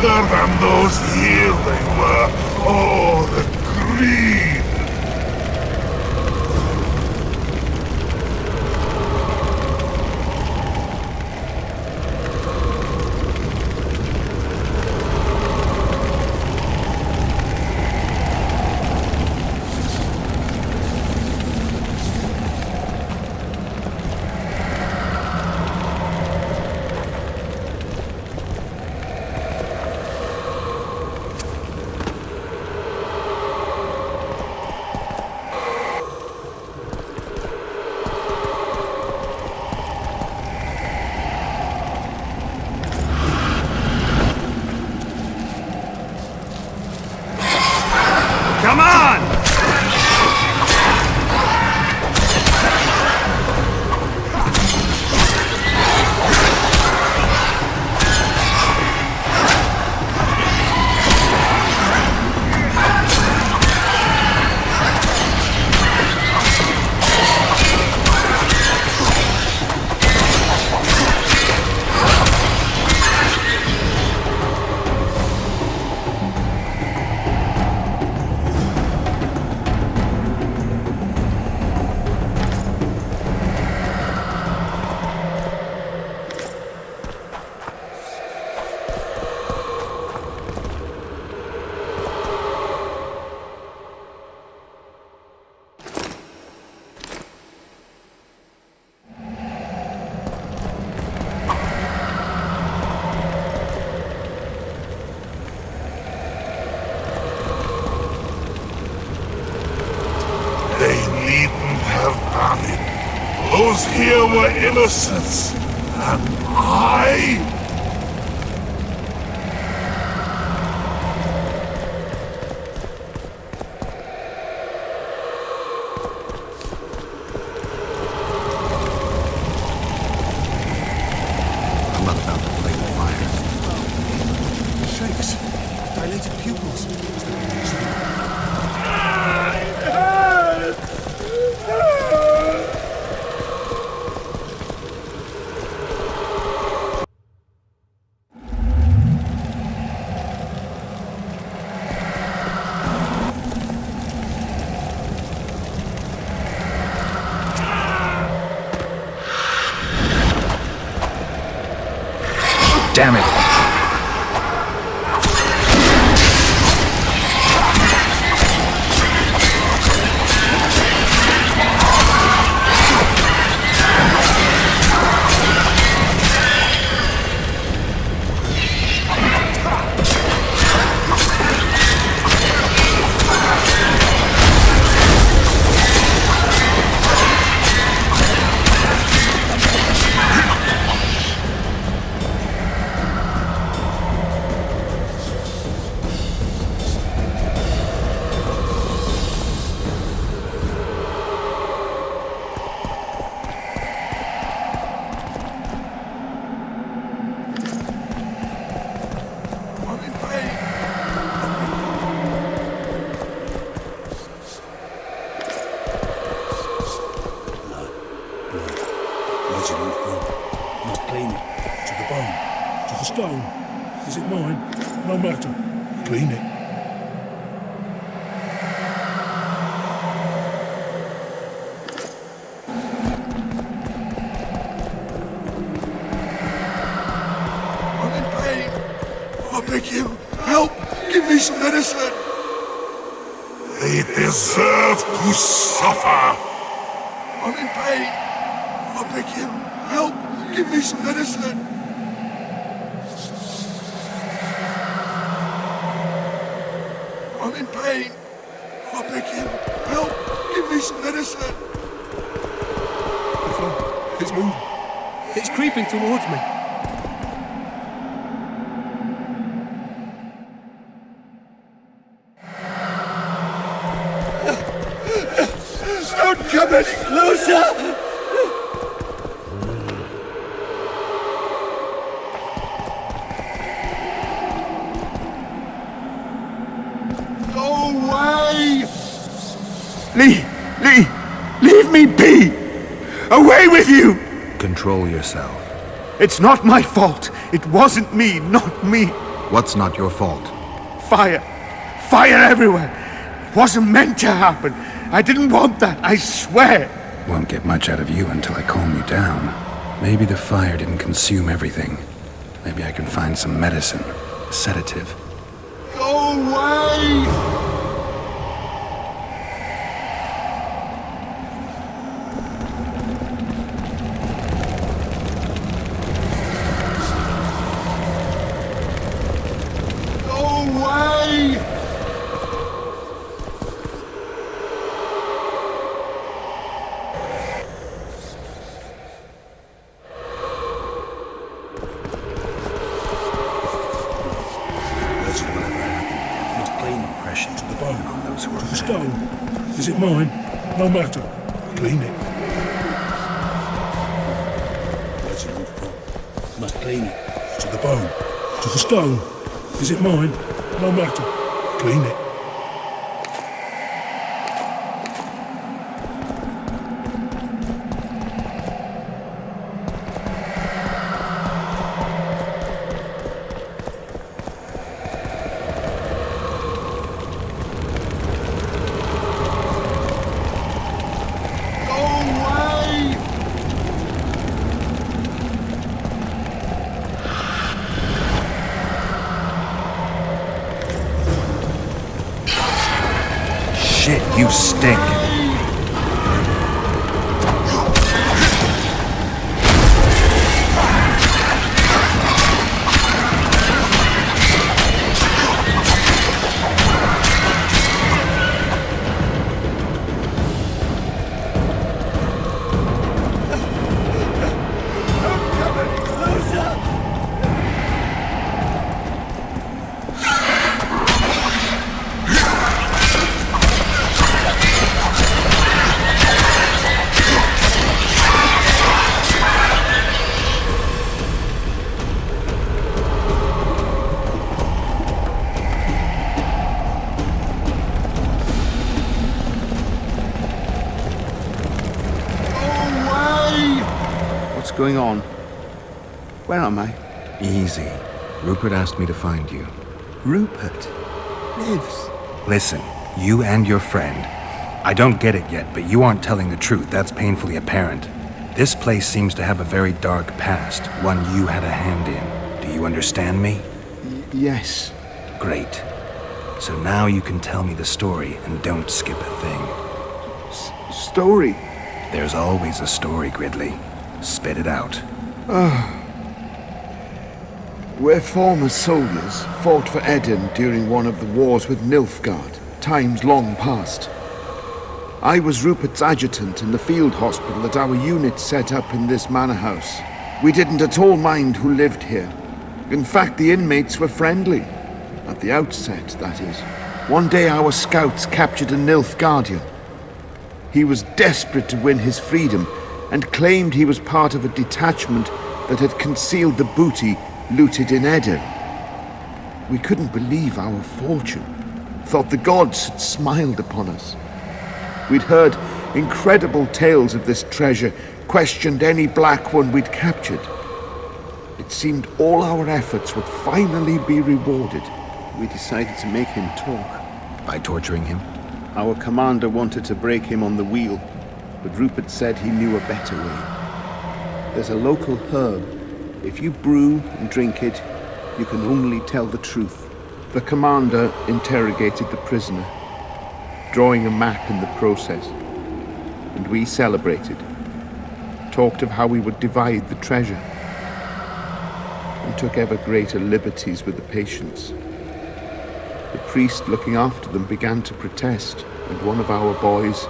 other than those here they were. Oh, the greed! Come on! They needn't have done it. Those here were innocents. And I... I'm not about to play with fire. Shakes. Dilated pupils. Damn it! Reginald Rob. Must clean it. To the bone. To the stone. Is it mine? No matter. Clean it. I'm in pain. I beg you, help! Give me some medicine! They deserve to suffer. I'm in pain. I beg you, help! Give me some medicine! I'm in pain. I beg you, help! Give me some medicine! It's moving. It's creeping towards me. Don't come any closer! Go away! Lee! Leave me be! Away with you! Control yourself. It's not my fault. It wasn't me, not me. What's not your fault? Fire! Fire everywhere! It wasn't meant to happen. I didn't want that, I swear. Won't get much out of you until I calm you down. Maybe the fire didn't consume everything. Maybe I can find some medicine, a sedative. Go away! Stone. Is it mine? No matter. Clean it. Must clean it. To the bone. To the stone. Is it mine? No matter. Clean it. Shit, you stink. What's going on? Where am I? Easy. Rupert asked me to find you. Rupert lives. Listen, you and your friend. I don't get it yet, but you aren't telling the truth. That's painfully apparent. This place seems to have a very dark past, one you had a hand in. Do you understand me? Yes. Great. So now you can tell me the story and don't skip a thing. Story? There's always a story, Gridley. Spit it out. We're former soldiers, fought for Eden during one of the wars with Nilfgaard, times long past. I was Rupert's adjutant in the field hospital that our unit set up in this manor house. We didn't at all mind who lived here. In fact, the inmates were friendly. At the outset, that is. One day our scouts captured a Nilfgaardian. He was desperate to win his freedom and claimed he was part of a detachment that had concealed the booty looted in Eden. We couldn't believe our fortune, thought the gods had smiled upon us. We'd heard incredible tales of this treasure, questioned any black one we'd captured. It seemed all our efforts would finally be rewarded. We decided to make him talk. By torturing him? Our commander wanted to break him on the wheel, but Rupert said he knew a better way. There's a local herb. If you brew and drink it, you can only tell the truth. The commander interrogated the prisoner, drawing a map in the process, and we celebrated, talked of how we would divide the treasure, and took ever greater liberties with the patients. The priest looking after them began to protest, and one of our boys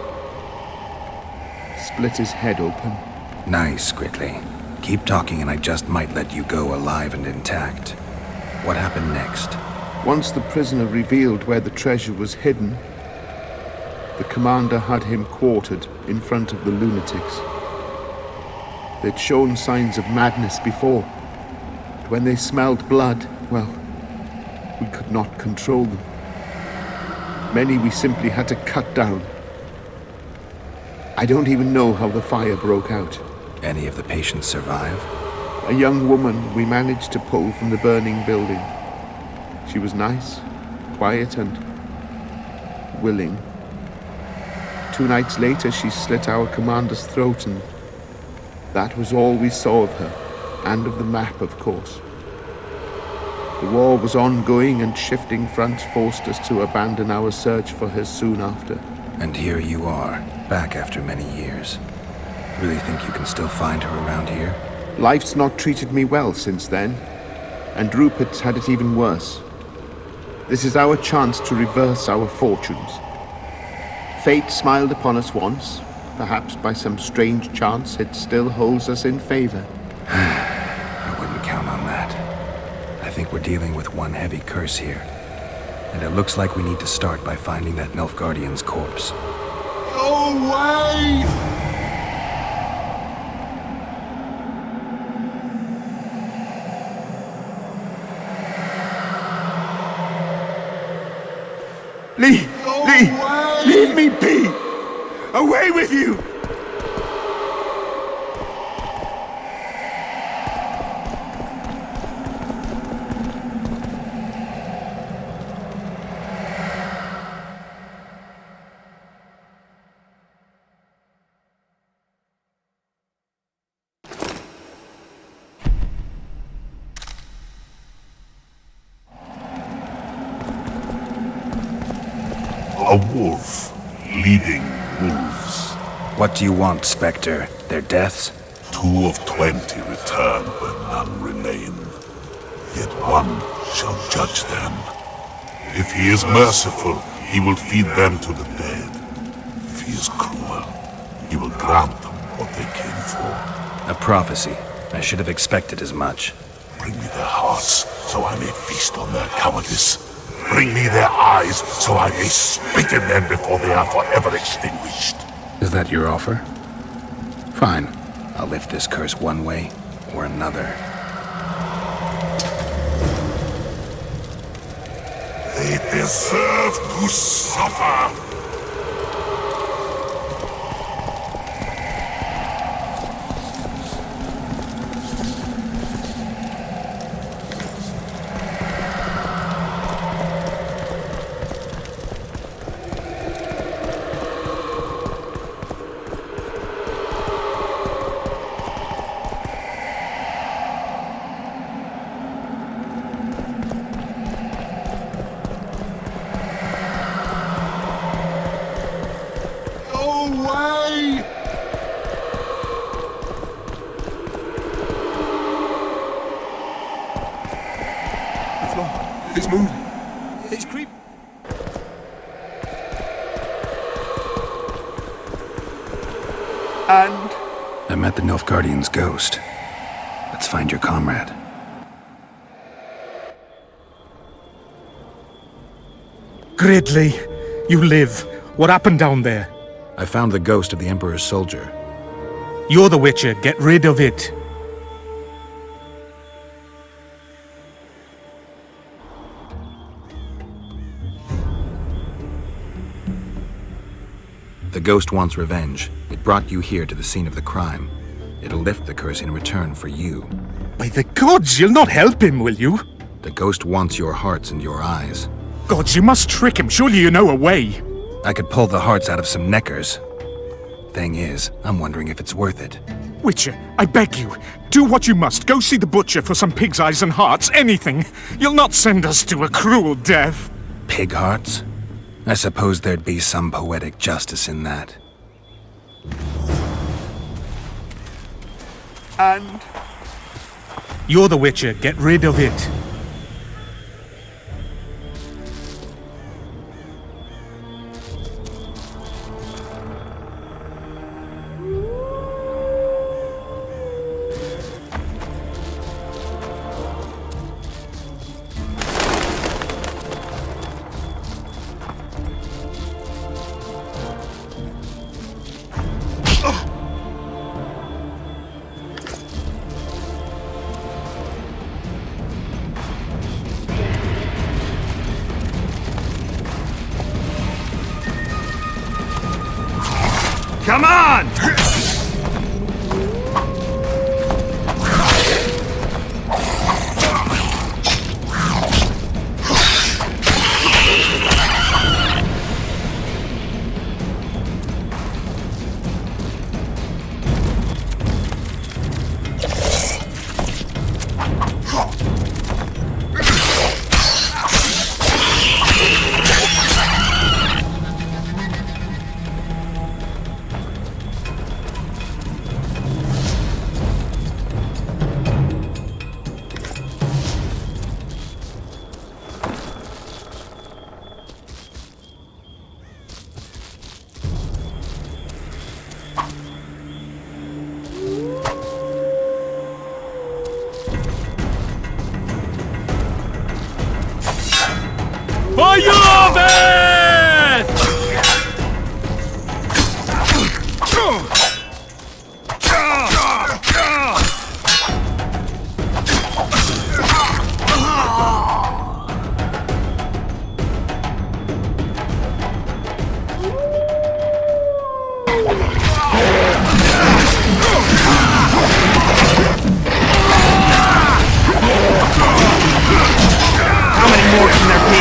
split his head open. Nice, Gridley. Keep talking and I just might let you go alive and intact. What happened next? Once the prisoner revealed where the treasure was hidden, the commander had him quartered in front of the lunatics. They'd shown signs of madness before, but when they smelled blood, well, we could not control them. Many we simply had to cut down. I don't even know how the fire broke out. Any of the patients survive? A young woman we managed to pull from the burning building. She was nice, quiet, and willing. 2 nights later, she slit our commander's throat, and that was all we saw of her, and of the map, of course. The war was ongoing, and shifting fronts forced us to abandon our search for her soon after. And here you are, back after many years. Really think you can still find her around here? Life's not treated me well since then, and Rupert's had it even worse. This is our chance to reverse our fortunes. Fate smiled upon us once. Perhaps by some strange chance it still holds us in favor. I wouldn't count on that. I think we're dealing with one heavy curse here. And it looks like we need to start by finding that Nilfgaardian's corpse. Go away! Lee! Leave me be! Away with you! A wolf leading wolves. What do you want, Spectre? Their deaths? 2 of 20 return when none remain. Yet one shall judge them. If he is merciful, he will feed them to the dead. If he is cruel, he will grant them what they came for. A prophecy. I should have expected as much. Bring me their hearts, so I may feast on their cowardice. Bring me their eyes, so I may spit in them before they are forever extinguished. Is that your offer? Fine. I'll lift this curse one way or another. They deserve to suffer. It's moving. It's creeping. And I met the Nilfgaardian's ghost. Let's find your comrade. Gridley, you live. What happened down there? I found the ghost of the Emperor's soldier. You're the Witcher. Get rid of it. The ghost wants revenge. It brought you here to the scene of the crime. It'll lift the curse in return for you. By the gods, you'll not help him, will you? The ghost wants your hearts and your eyes. Gods, you must trick him. Surely you know a way. I could pull the hearts out of some neckers. Thing is, I'm wondering if it's worth it. Witcher, I beg you, do what you must. Go see the butcher for some pig's eyes and hearts, anything. You'll not send us to a cruel death. Pig hearts? I suppose there'd be some poetic justice in that. And You're the Witcher. Get rid of it. Come on! For your death! How many more can there be?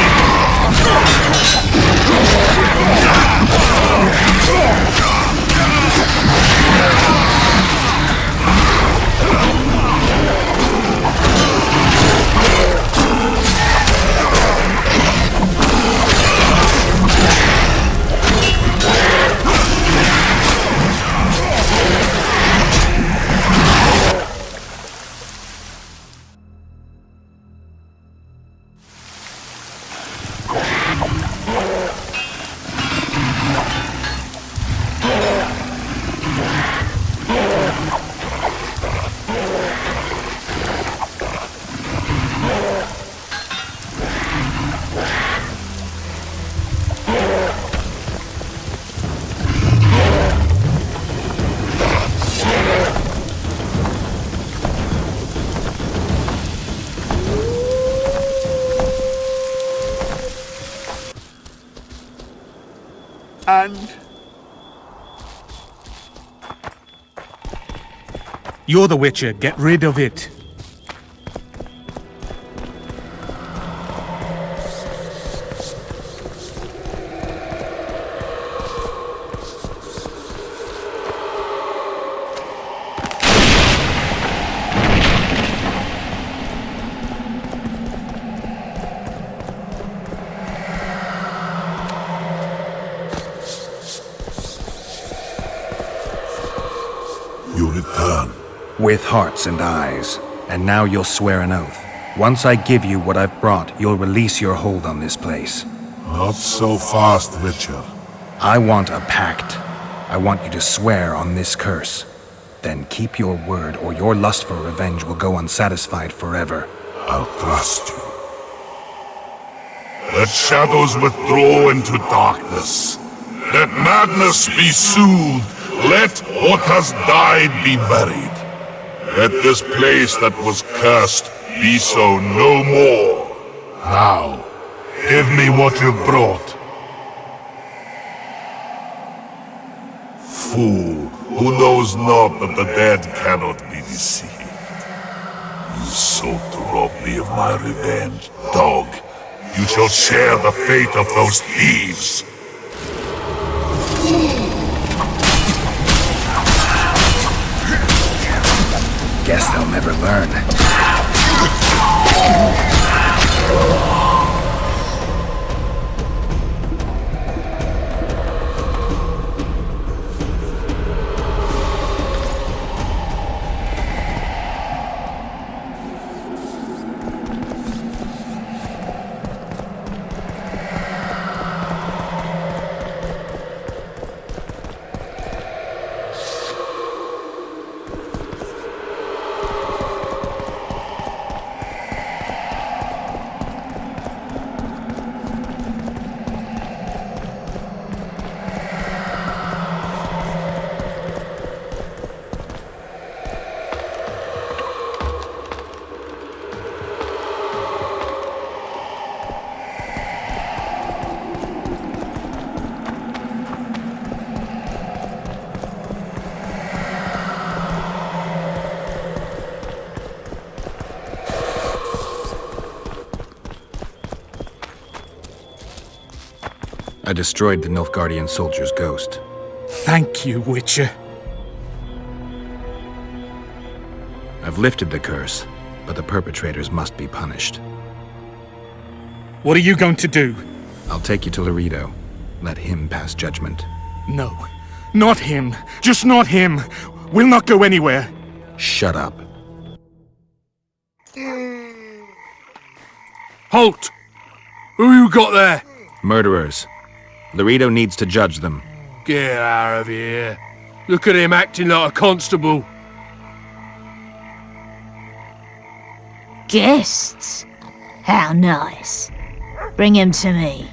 And You're the Witcher. Get rid of it. You return. With hearts and eyes. And now you'll swear an oath. Once I give you what I've brought, you'll release your hold on this place. Not so fast, Witcher. I want a pact. I want you to swear on this curse. Then keep your word, or your lust for revenge will go unsatisfied forever. I'll trust you. Let shadows withdraw into darkness. Let madness be soothed. Let what has died be buried. Let this place that was cursed be so no more. Now, give me what you've brought. Fool, who knows not that the dead cannot be deceived. You sought to rob me of my revenge. Dog, you shall share the fate of those thieves. Guess they'll never learn. I destroyed the Nilfgaardian soldier's ghost. Thank you, Witcher. I've lifted the curse, but the perpetrators must be punished. What are you going to do? I'll take you to Loredo. Let him pass judgment. No, not him. Just not him. We'll not go anywhere. Shut up. Halt! Who you got there? Murderers. Loredo needs to judge them. Get out of here. Look at him acting like a constable. Guests? How nice. Bring him to me.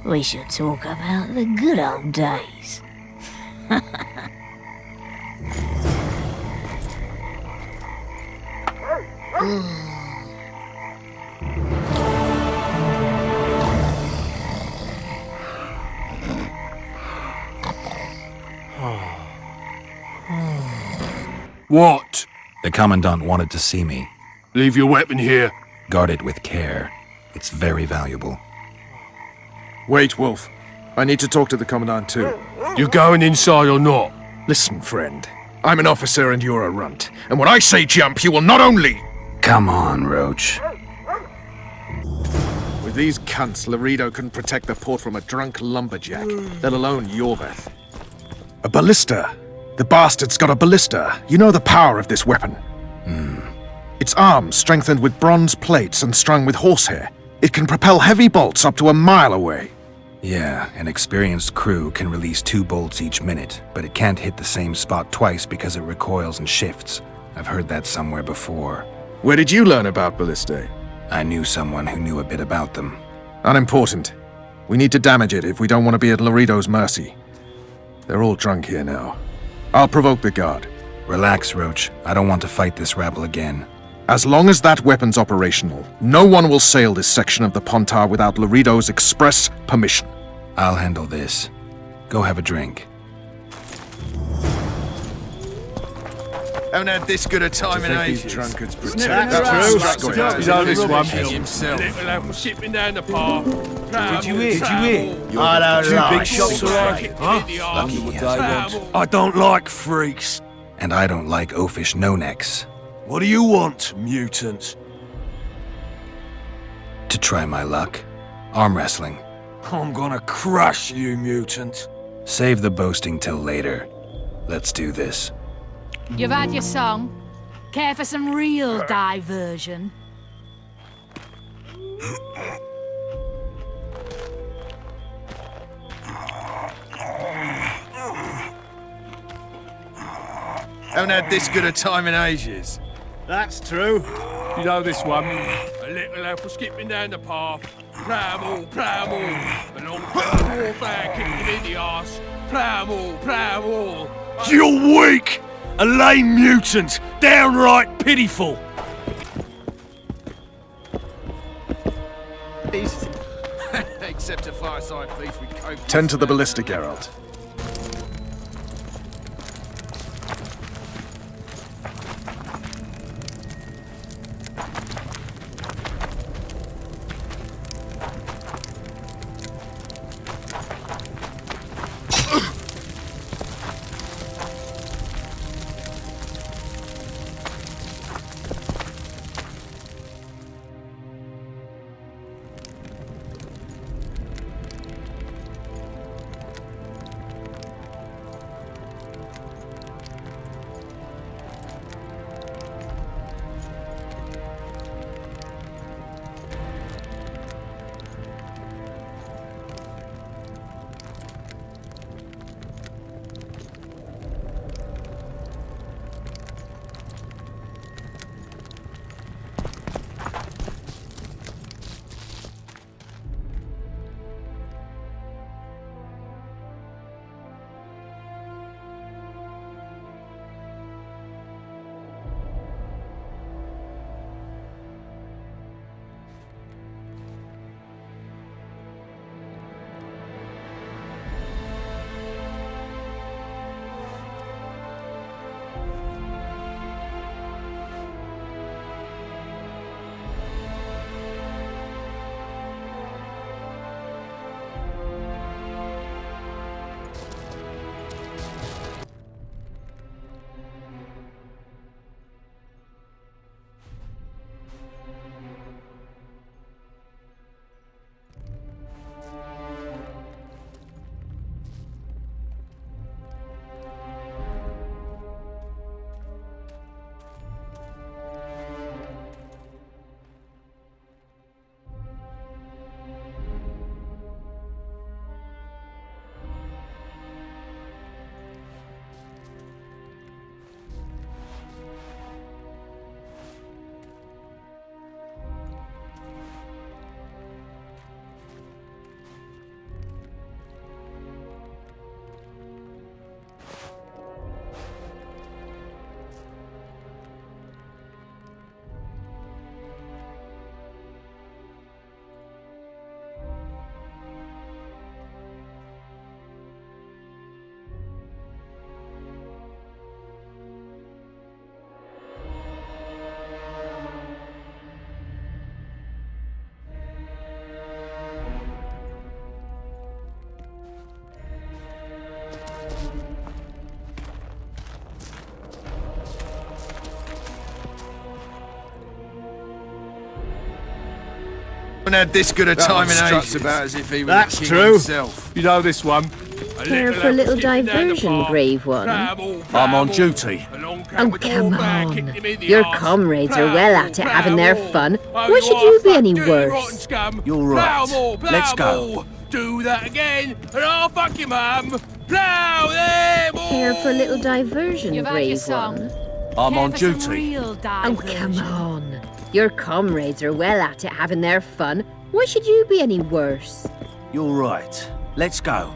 We shall talk about the good old days. What? The Commandant wanted to see me. Leave your weapon here. Guard it with care. It's very valuable. Wait, Wolf. I need to talk to the Commandant too. You going inside or not? Listen, friend. I'm an officer and you're a runt. And when I say jump, you will not only... Come on, Roach. With these cunts, Laredo couldn't protect the port from a drunk lumberjack, let alone Yorveth. A ballista. The bastard's got a ballista. You know the power of this weapon. Its arms strengthened with bronze plates and strung with horsehair. It can propel heavy bolts up to a mile away. Yeah, an experienced crew can release 2 bolts each minute, but it can't hit the same spot twice because it recoils and shifts. I've heard that somewhere before. Where did you learn about ballistae? I knew someone who knew a bit about them. Unimportant. We need to damage it if we don't want to be at Laredo's mercy. They're all drunk here now. I'll provoke the guard. Relax, Roach. I don't want to fight this rabble again. As long as that weapon's operational, no one will sail this section of the Pontar without Laredo's express permission. I'll handle this. Go have a drink. Haven't had this good a time in ages. drunkards He's on this one. Himself. Little lad was skipping down the path. Did you hear? I don't like Big shots around. I don't like freaks. And I don't like oafish no-necks. What do you want, mutant? To try my luck. Arm wrestling. I'm gonna crush you, mutant. Save the boasting till later. Let's do this. You've had your song. Care for some real diversion? Haven't had this good a time in ages. That's true. You know this one. A little lad was skipping down the path. Plough all. A long warfare kicked him in the arse. Plough all. You're weak! A lame mutant! Downright pitiful! Except a fireside feast with coke. Tend to the ballista, Geralt. And had this good a time in struts ages. about as if he was That's the king true. himself. You know this one? Care for a little diversion, brave one? I'm on duty. Oh, come on. Your comrades are well at it, having their fun. Why should you be any worse? You're right. Let's go. Do that again, and I'll fuck your mum. Plough them all. Care for a little diversion, You've heard your brave song. one? I'm Care on for some duty. real Oh, come diversion? on. Your comrades are well at it, having their fun. Why should you be any worse? You're right. Let's go.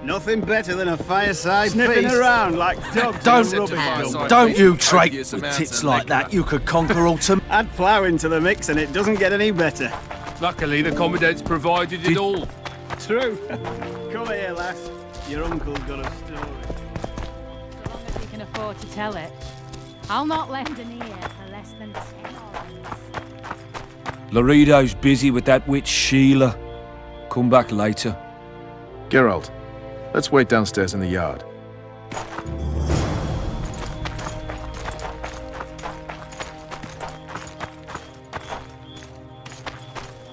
Nothing better than a fireside Sniffing feast. around like dogs Don't- in a rubbish dump. Don't you trait Copious with amounts tits of like liquor. that. You could conquer autumn. Add plough into the mix and it doesn't get any better. Luckily, the commandant's provided it all. True. Come here, lass. Your uncle's got a story. So long as you can afford to tell it. I'll not lend an ear for less than 10 hours. Laredo's busy with that witch Sheila. Come back later. Geralt, let's wait downstairs in the yard.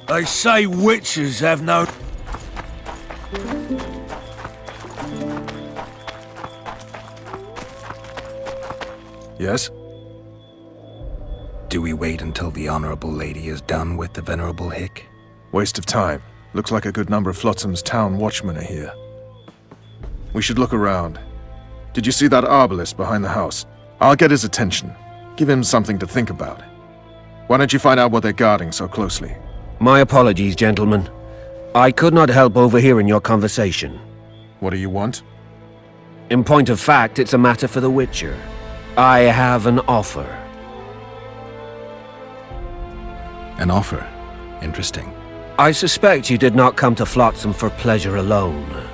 They say witches have no... Yes? Do we wait until the Honorable Lady is done with the Venerable Hick? Waste of time. Looks like a good number of Flotsam's town watchmen are here. We should look around. Did you see that arbalist behind the house? I'll get his attention. Give him something to think about. Why don't you find out what they're guarding so closely? My apologies, gentlemen. I could not help overhearing your conversation. What do you want? In point of fact, it's a matter for the Witcher. I have an offer. An offer. Interesting. I suspect you did not come to Flotsam for pleasure alone.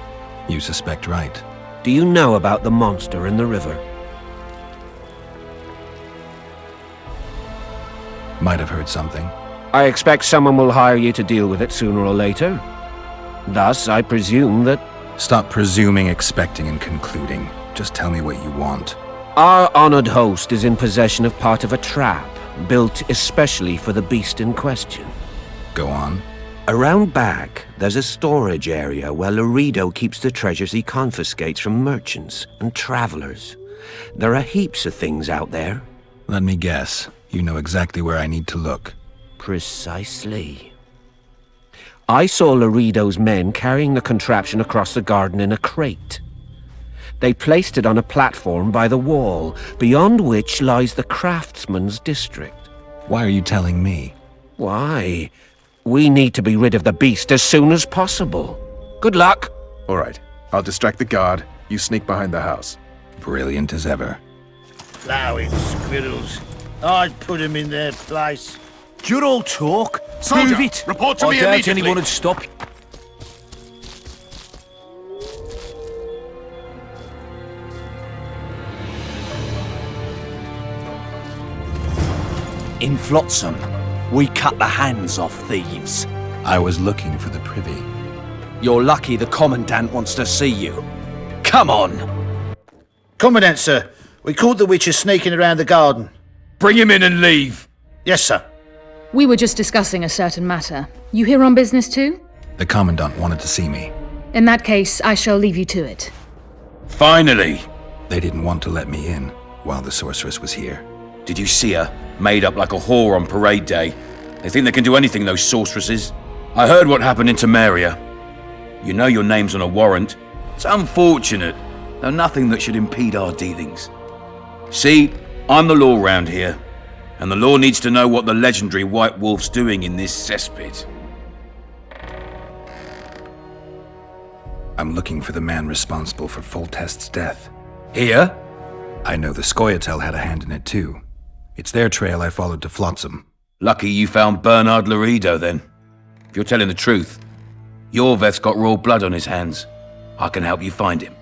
You suspect right. Do you know about the monster in the river? Might have heard something. I expect someone will hire you to deal with it sooner or later. Thus, I presume that... Stop presuming, expecting, and concluding. Just tell me what you want. Our honored host is in possession of part of a trap, built especially for the beast in question. Go on. Around back, there's a storage area where Laredo keeps the treasures he confiscates from merchants and travelers. There are heaps of things out there. Let me guess. You know exactly where I need to look. Precisely. I saw Laredo's men carrying the contraption across the garden in a crate. They placed it on a platform by the wall, beyond which lies the craftsman's district. Why are you telling me? Why? We need to be rid of the beast as soon as possible. Good luck. All right. I'll distract the guard. You sneak behind the house. Brilliant as ever. Ploughing squirrels. I'd put him in their place. Do you all talk? Soldier, Prove it. report to I me doubt immediately. anyone would stop. In Flotsam, we cut the hands off thieves. I was looking for the privy. You're lucky the Commandant wants to see you. Come on! Commandant, sir. We caught the witches sneaking around the garden. Bring him in and leave. Yes, sir. We were just discussing a certain matter. You here on business too? The Commandant wanted to see me. In that case, I shall leave you to it. Finally! They didn't want to let me in while the sorceress was here. Did you see her? Made up like a whore on parade day. They think they can do anything, those sorceresses. I heard what happened in Temeria. You know your name's on a warrant. It's unfortunate, though nothing that should impede our dealings. See, I'm the law round here, and the law needs to know what the legendary White Wolf's doing in this cesspit. I'm looking for the man responsible for Foltest's death. Here? I know the Scoia'tael had a hand in it too. It's their trail I followed to Flotsam. Lucky you found Bernard Laredo, then. If you're telling the truth, Yorveth's got royal blood on his hands. I can help you find him.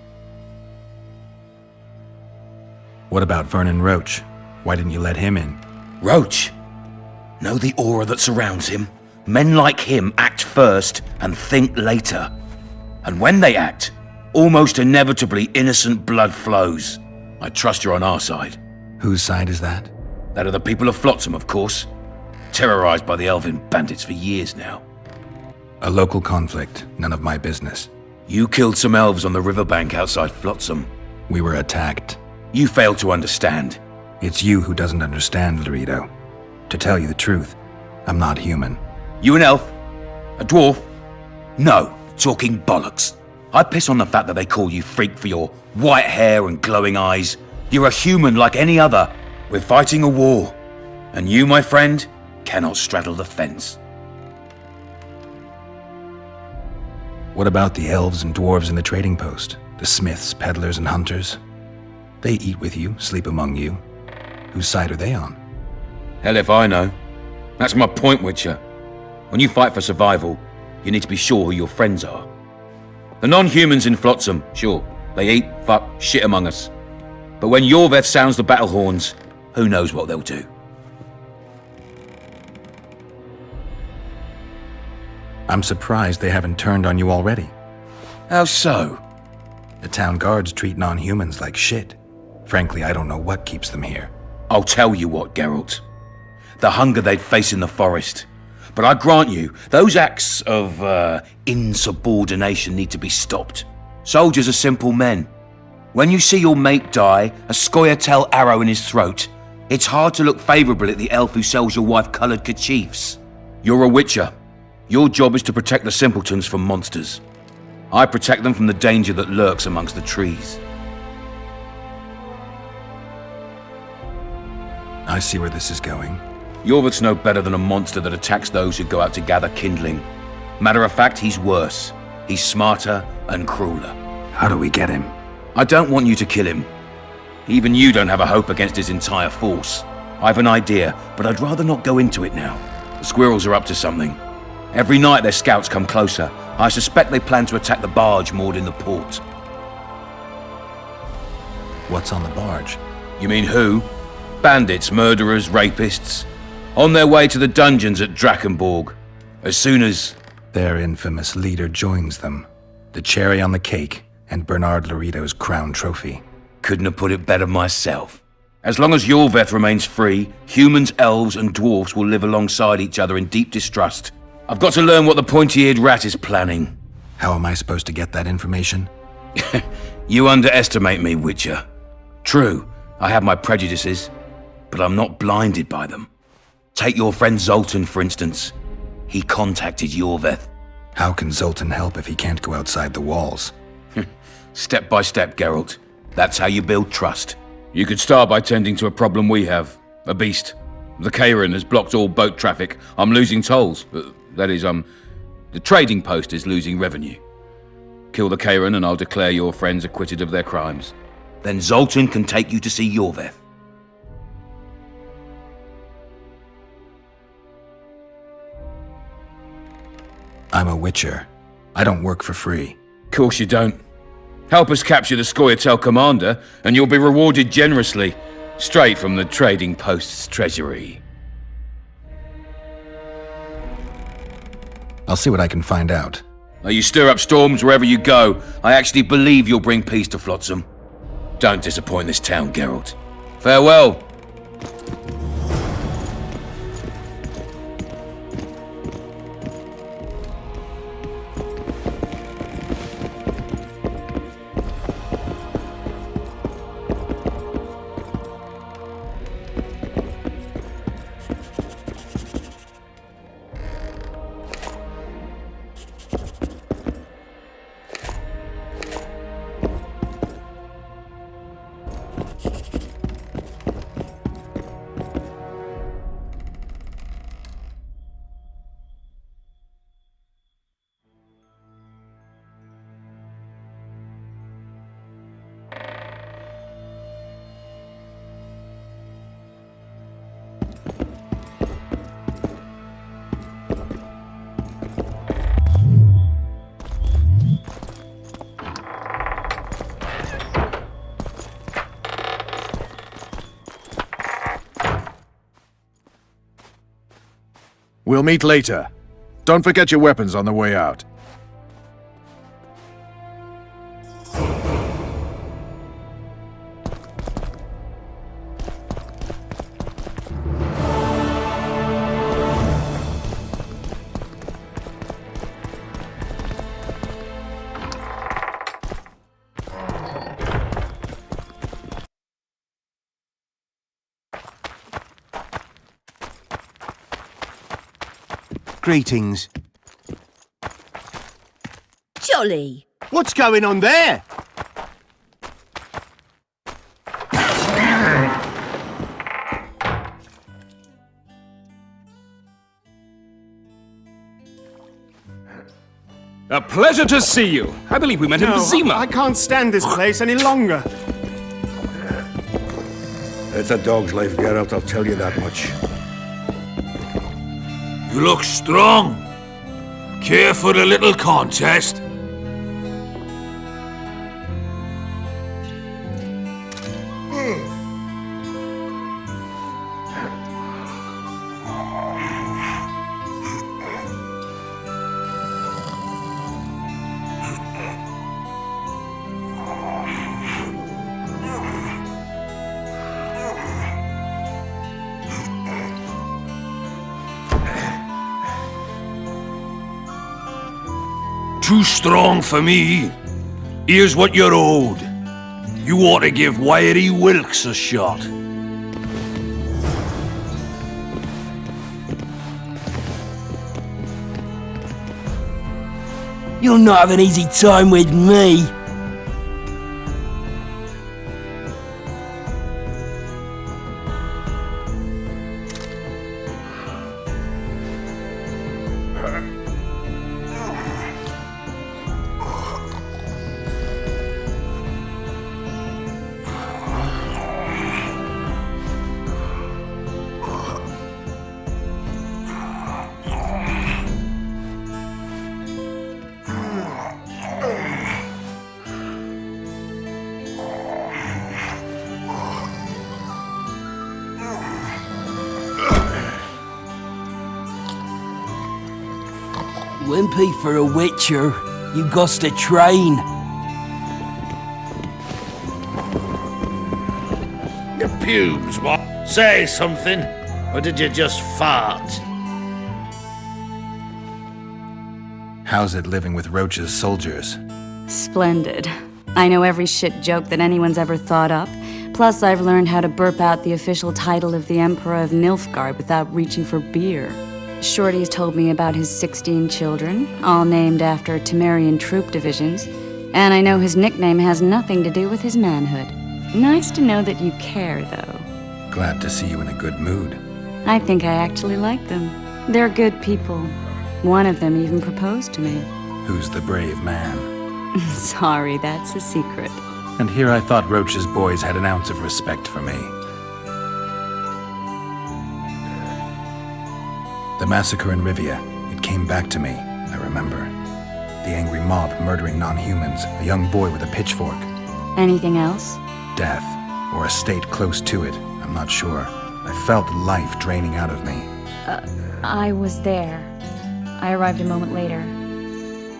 What about Vernon Roach? Why didn't you let him in? Roach. Know the aura that surrounds him? Men like him act first and think later. And when they act, almost inevitably innocent blood flows. I trust you're on our side. Whose side is that? That of the people of Flotsam, of course. Terrorized by the elven bandits for years now. A local conflict, none of my business. You killed some elves on the riverbank outside Flotsam. We were attacked. You failed to understand. It's you who doesn't understand, Laredo. To tell you the truth, I'm not human. You an elf? A dwarf? No, talking bollocks. I piss on the fact that they call you freak for your white hair and glowing eyes. You're a human like any other. We're fighting a war. And you, my friend, cannot straddle the fence. What about the elves and dwarves in the trading post? The smiths, peddlers, and hunters? They eat with you, sleep among you. Whose side are they on? Hell if I know. That's my point, Witcher. When you fight for survival, you need to be sure who your friends are. The non-humans in Flotsam, sure, they eat, fuck, shit among us. But when Yorveth sounds the battle horns, who knows what they'll do. I'm surprised they haven't turned on you already. How so? The town guards treat non-humans like shit. Frankly, I don't know what keeps them here. I'll tell you what, Geralt. The hunger they'd face in the forest. But I grant you, those acts of, insubordination need to be stopped. Soldiers are simple men. When you see your mate die, a Scoia'tael arrow in his throat, it's hard to look favourably at the elf who sells your wife coloured kerchiefs. You're a witcher. Your job is to protect the simpletons from monsters. I protect them from the danger that lurks amongst the trees. I see where this is going. Yorveth's no better than a monster that attacks those who go out to gather kindling. Matter of fact, he's worse. He's smarter and crueler. How do we get him? I don't want you to kill him. Even you don't have a hope against his entire force. I've an idea, but I'd rather not go into it now. The squirrels are up to something. Every night their scouts come closer. I suspect they plan to attack the barge moored in the port. What's on the barge? You mean who? Bandits, murderers, rapists. On their way to the dungeons at Drakenborg. As soon as... Their infamous leader joins them. The cherry on the cake, and Bernard Laredo's crown trophy. Couldn't have put it better myself. As long as Yorveth remains free, humans, elves, and dwarfs will live alongside each other in deep distrust. I've got to learn what the pointy-eared rat is planning. How am I supposed to get that information? You underestimate me, Witcher. True, I have my prejudices, but I'm not blinded by them. Take your friend Zoltan, for instance. He contacted Yorveth. How can Zoltan help if he can't go outside the walls? Step by step, Geralt. That's how you build trust. You could start by tending to a problem we have. A beast. The Kairan has blocked all boat traffic. I'm losing tolls. That is, the trading post is losing revenue. Kill the Kairan and I'll declare your friends acquitted of their crimes. Then Zoltan can take you to see Yorveth. I'm a witcher. I don't work for free. Course you don't. Help us capture the Scoia'tael commander, and you'll be rewarded generously, straight from the trading post's treasury. I'll see what I can find out. Now you stir up storms wherever you go. I actually believe you'll bring peace to Flotsam. Don't disappoint this town, Geralt. Farewell. We'll meet later. Don't forget your weapons on the way out. Greetings. Jolly. What's going on there? A pleasure to see you. I believe we met in Zima. I can't stand this place any longer. It's a dog's life, Geralt, I'll tell you that much. You look strong. Care for a little contest? Too strong for me. Here's what you're owed. You ought to give Wiry Wilkes a shot. You'll not have an easy time with me. Wimpy for a witcher, you gots to train. Your pubes, what? Say something, or did you just fart? How's it living with Roach's soldiers? Splendid. I know every shit joke that anyone's ever thought up. Plus, I've learned how to burp out the official title of the Emperor of Nilfgaard without reaching for beer. Shorty's told me about his 16 children, all named after Temerian troop divisions, and I know his nickname has nothing to do with his manhood. Nice to know that you care, though. Glad to see you in a good mood. I think I actually like them. They're good people. One of them even proposed to me. Who's the brave man? Sorry, that's a secret. And here I thought Roach's boys had an ounce of respect for me. The massacre in Rivia, it came back to me, I remember. The angry mob murdering non-humans, a young boy with a pitchfork. Anything else? Death, or a state close to it, I'm not sure. I felt life draining out of me. I was there. I arrived a moment later.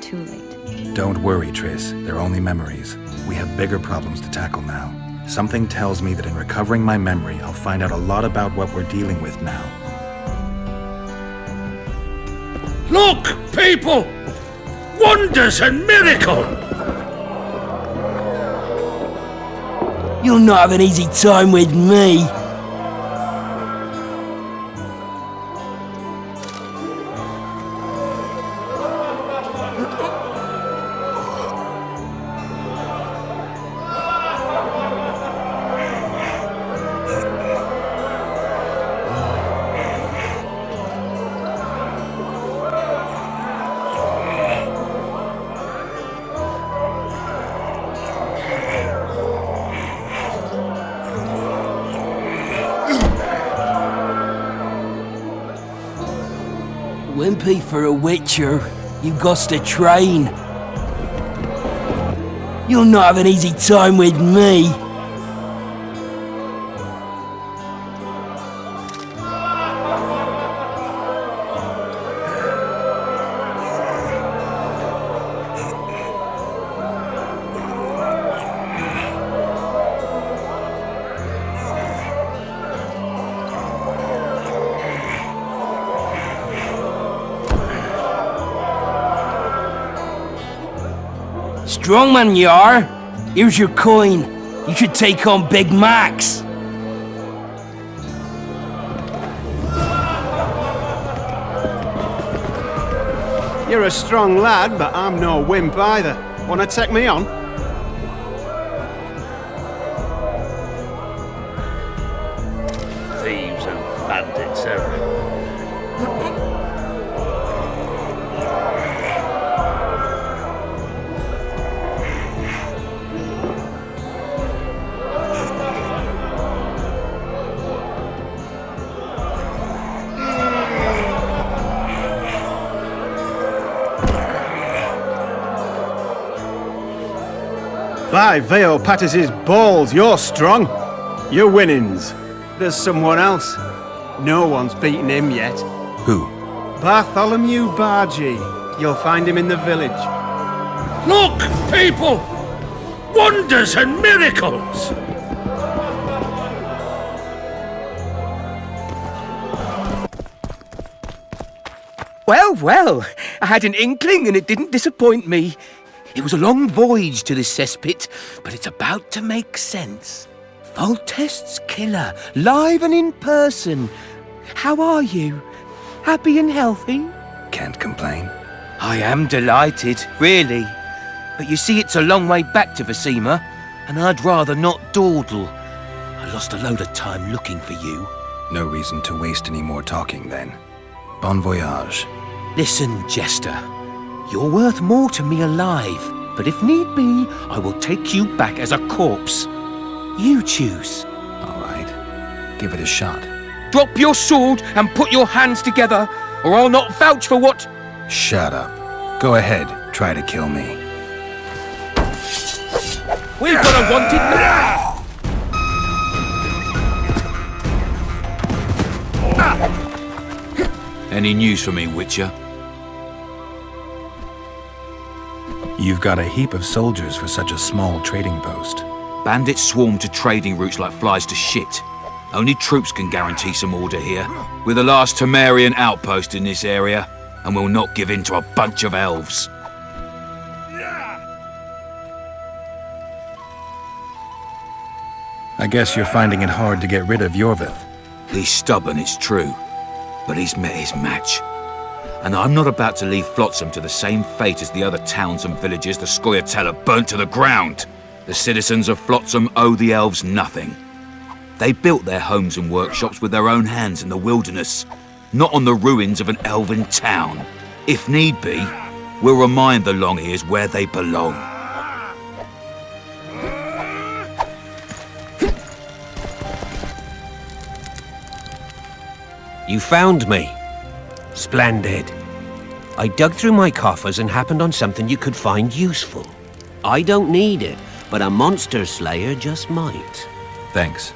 Too late. Don't worry, Triss, they're only memories. We have bigger problems to tackle now. Something tells me that in recovering my memory, I'll find out a lot about what we're dealing with now. Look, people! Wonders and miracle! You'll not have an easy time with me. Wimpy for a witcher, you gots to train. You'll not have an easy time with me. strong man you are. Here's your coin. You should take on Big Max. You're a strong lad, but I'm no wimp either. Wanna take me on? Thieves and bandits everywhere. By Veo Patis's balls, you're strong. You're winnings. There's someone else. No one's beaten him yet. Who? Bartholomew Bargy. You'll find him in the village. Look, people! Wonders and miracles! Well, well, I had an inkling and it didn't disappoint me. It was a long voyage to this cesspit, but it's about to make sense. Foltest's killer, live and in person. How are you? Happy and healthy? Can't complain. I am delighted, really. But you see, it's a long way back to Vizima, and I'd rather not dawdle. I lost a load of time looking for you. No reason to waste any more talking, then. Bon voyage. Listen, Jester. You're worth more to me alive, but if need be, I will take you back as a corpse. You choose. All right. Give it a shot. Drop your sword and put your hands together, or I'll not vouch for what... Shut up. Go ahead. Try to kill me. We've got a wanted man! Any news for me, Witcher? You've got a heap of soldiers for such a small trading post. Bandits swarm to trading routes like flies to shit. Only troops can guarantee some order here. We're the last Temerian outpost in this area, and we'll not give in to a bunch of elves. I guess you're finding it hard to get rid of Yorvith. He's stubborn, it's true, but he's met his match. And I'm not about to leave Flotsam to the same fate as the other towns and villages the Scoia'tael have burnt to the ground. The citizens of Flotsam owe the elves nothing. They built their homes and workshops with their own hands in the wilderness, not on the ruins of an elven town. If need be, we'll remind the Longears where they belong. You found me. Splendid. I dug through my coffers and happened on something you could find useful. I don't need it, but a monster slayer just might. Thanks.